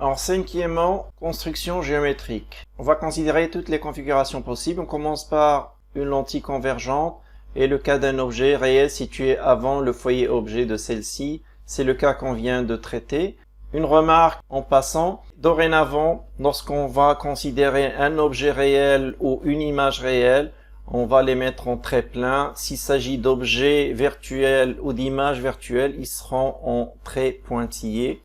Alors, cinquièmement, construction géométrique. On va considérer toutes les configurations possibles. On commence par une lentille convergente et le cas d'un objet réel situé avant le foyer objet de celle-ci. C'est le cas qu'on vient de traiter. Une remarque en passant. Dorénavant, lorsqu'on va considérer un objet réel ou une image réelle, on va les mettre en trait plein. S'il s'agit d'objets virtuels ou d'images virtuelles, ils seront en trait pointillé.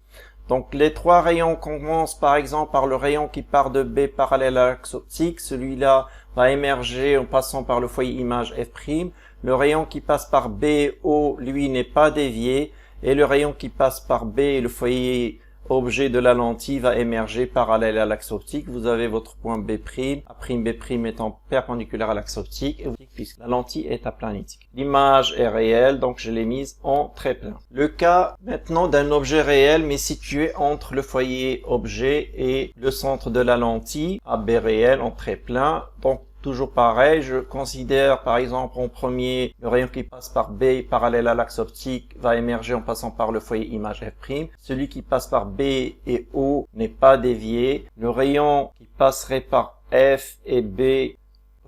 Donc les trois rayons commencent par exemple par le rayon qui part de B parallèle à l'axe optique. Celui-là va émerger en passant par le foyer image F'. Le rayon qui passe par B, O, lui n'est pas dévié. Et le rayon qui passe par B et le foyer objet de la lentille va émerger parallèle à l'axe optique. Vous avez votre point B', A'B' étant perpendiculaire à l'axe optique, puisque la lentille est aplanitique. L'image est réelle, donc je l'ai mise en trait plein. Le cas maintenant d'un objet réel, mais situé entre le foyer objet et le centre de la lentille, AB réel en trait plein. Donc toujours pareil, je considère par exemple en premier le rayon qui passe par B parallèle à l'axe optique va émerger en passant par le foyer image F'. Celui qui passe par B et O n'est pas dévié. Le rayon qui passerait par F et B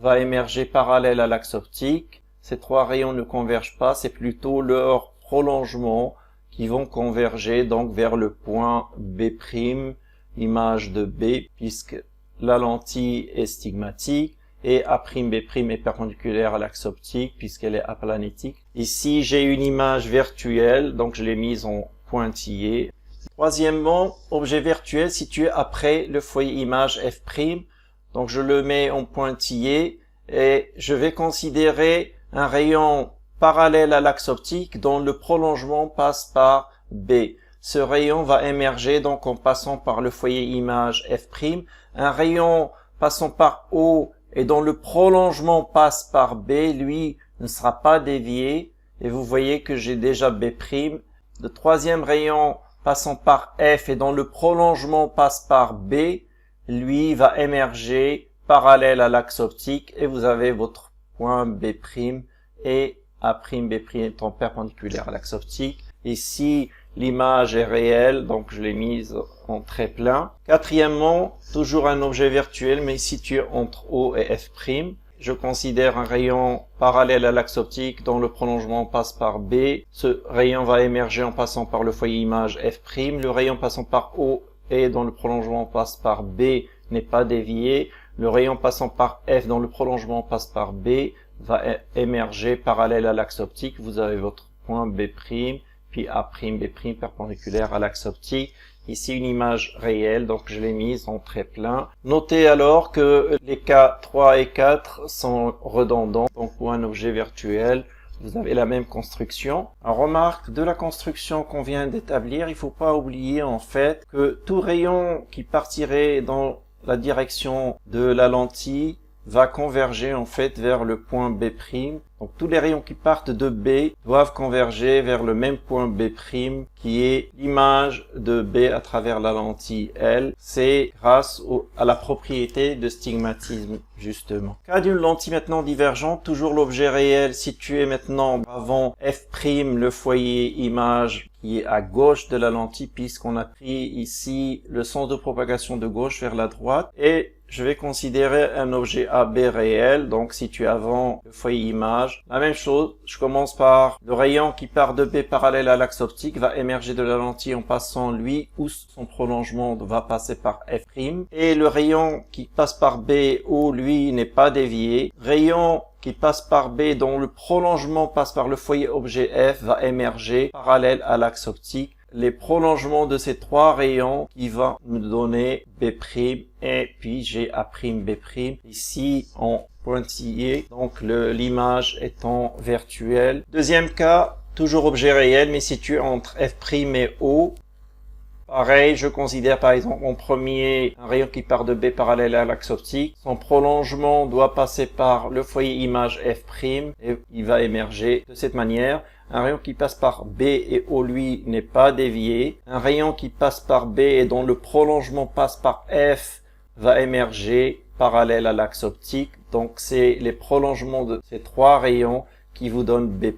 va émerger parallèle à l'axe optique. Ces trois rayons ne convergent pas, c'est plutôt leur prolongement qui vont converger donc vers le point B', image de B, puisque la lentille est stigmatique. Et A'B' est perpendiculaire à l'axe optique puisqu'elle est aplanitique. Ici, j'ai une image virtuelle, donc je l'ai mise en pointillé. Troisièmement, objet virtuel situé après le foyer image F'. Donc je le mets en pointillé et je vais considérer un rayon parallèle à l'axe optique dont le prolongement passe par B. Ce rayon va émerger donc en passant par le foyer image F'. Un rayon passant par O et dont le prolongement passe par B, lui, ne sera pas dévié. Et vous voyez que j'ai déjà B'. Le troisième rayon passant par F et dont le prolongement passe par B, lui, va émerger parallèle à l'axe optique. Et vous avez votre point B' et A'B' étant perpendiculaire à l'axe optique. Ici, l'image est réelle, donc je l'ai mise en trait plein. Quatrièmement, toujours un objet virtuel, mais situé entre O et F'. Je considère un rayon parallèle à l'axe optique dont le prolongement passe par B. Ce rayon va émerger en passant par le foyer image F'. Le rayon passant par O et dont le prolongement passe par B n'est pas dévié. Le rayon passant par F dont le prolongement passe par B va émerger parallèle à l'axe optique. Vous avez votre point B', puis A'B' perpendiculaire à l'axe optique. Ici une image réelle, donc je l'ai mise en trait plein. Notez alors que les cas 3 et 4 sont redondants, donc pour un objet virtuel, vous avez la même construction. Alors, remarque de la construction qu'on vient d'établir, il ne faut pas oublier en fait que tout rayon qui partirait dans la direction de la lentille va converger en fait vers le point B'. Donc tous les rayons qui partent de B doivent converger vers le même point B' qui est l'image de B à travers la lentille L. C'est grâce à la propriété de stigmatisme justement. Cas d'une lentille maintenant divergente, toujours l'objet réel situé maintenant avant F', le foyer image qui est à gauche de la lentille puisqu'on a pris ici le sens de propagation de gauche vers la droite et je vais considérer un objet AB réel, donc situé avant le foyer image. La même chose, je commence par le rayon qui part de B parallèle à l'axe optique, va émerger de la lentille en passant lui ou son prolongement va passer par F'. Et le rayon qui passe par B ou lui n'est pas dévié. Rayon qui passe par B dont le prolongement passe par le foyer objet F va émerger parallèle à l'axe optique. Les prolongements de ces trois rayons qui vont me donner B' et puis j'ai A'B' ici en pointillé, donc l'image étant virtuelle. Deuxième cas, toujours objet réel mais situé entre F' et O. Pareil, je considère par exemple en premier un rayon qui part de B parallèle à l'axe optique. Son prolongement doit passer par le foyer image F' et il va émerger de cette manière. Un rayon qui passe par B et O, lui, n'est pas dévié. Un rayon qui passe par B et dont le prolongement passe par F va émerger parallèle à l'axe optique. Donc, c'est les prolongements de ces trois rayons qui vous donnent B',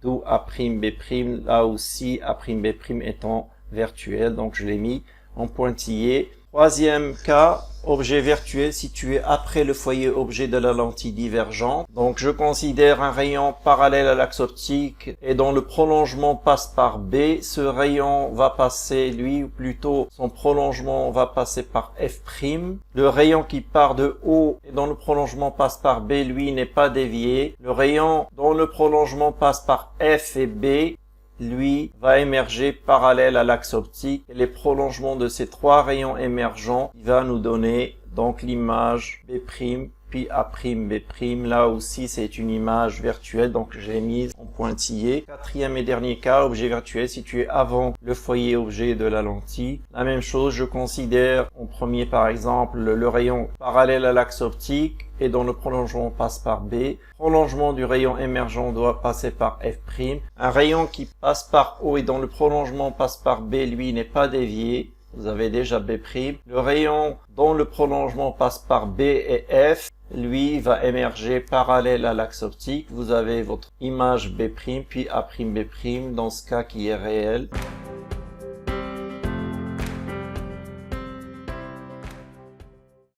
d'où A'B', là aussi A'B' étant virtuel. Donc, je l'ai mis en pointillé. Troisième cas, objet virtuel situé après le foyer objet de la lentille divergente. Donc je considère un rayon parallèle à l'axe optique et dont le prolongement passe par B. Ce rayon va passer, lui, ou plutôt son prolongement va passer par F'. Le rayon qui part de O et dont le prolongement passe par B, lui, n'est pas dévié. Le rayon dont le prolongement passe par F et B, lui, va émerger parallèle à l'axe optique. Et les prolongements de ces trois rayons émergents, il va nous donner donc l'image B', puis A'B'. Là aussi, c'est une image virtuelle, donc j'ai mis en pointillé. Quatrième et dernier cas, objet virtuel situé avant le foyer objet de la lentille. La même chose, je considère en premier, par exemple, le rayon parallèle à l'axe optique et dont le prolongement passe par B. Prolongement du rayon émergent doit passer par F'. Un rayon qui passe par O et dont le prolongement passe par B, lui, n'est pas dévié. Vous avez déjà B'. Le rayon dont le prolongement passe par B et F, lui, va émerger parallèle à l'axe optique. Vous avez votre image B', puis A'B', dans ce cas qui est réel.